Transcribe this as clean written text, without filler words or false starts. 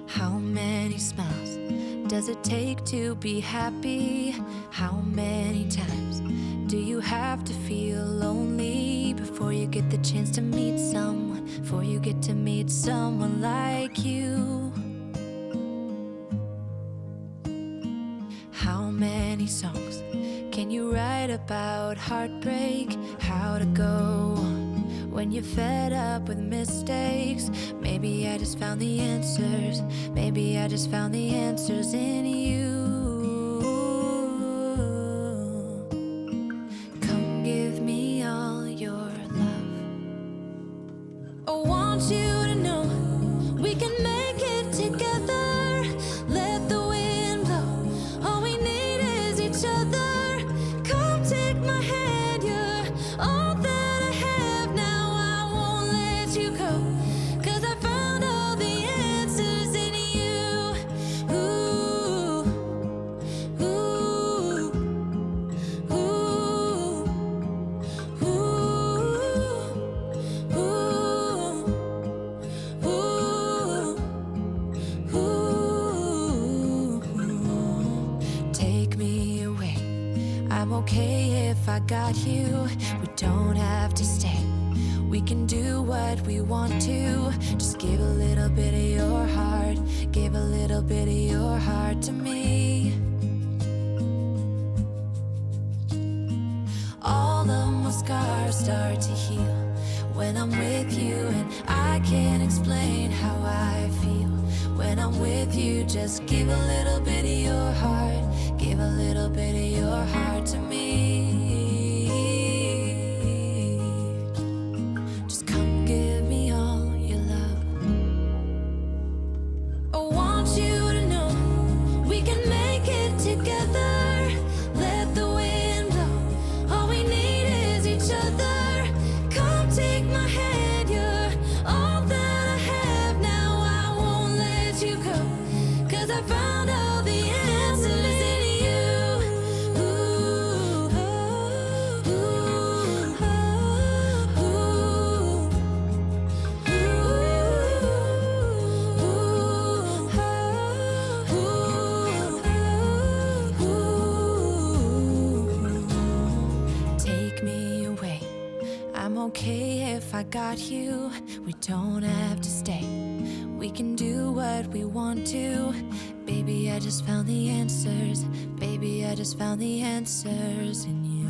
How many smiles does it take to be happy? How many times do you have to feel lonely before you get the chance to meet someone, before you get to meet someone like you? How many songs can you write about heartbreak? How to go on when you're fed up with mistakes? Maybe I just found the answers. Maybe I just found the answers in you. Come give me all your love. I want you to know we can make it together. Let the wind blow. All we need is each other. Come take my hand, you're all that I have now. I won't let you go, 'cause I found all the answers in you. Ooh, ooh, ooh, ooh, ooh, ooh. Take me away. I'm okay if I got you. We don't have to stay. We can do what we want to. Just give a little bit of your heart. Give a little bit of your heart to me. All of my scars start to heal when I'm with you, and I can't explain how I feel when I'm with you. Just give a little bit of your heart. Give a little bit of your heart to me. Just come give me all your love. I want you to know we can make it together. Let the wind blow. All we need is each other. Come take my hand, you're all that I have now. I won't let you go, 'cause I found all the answers in you. Ooh, ooh, ooh, take me away. I'm okay if I got you. We don't have to stay. We can do what we want to. Baby, I just found the answers. Baby, I just found the answers in you.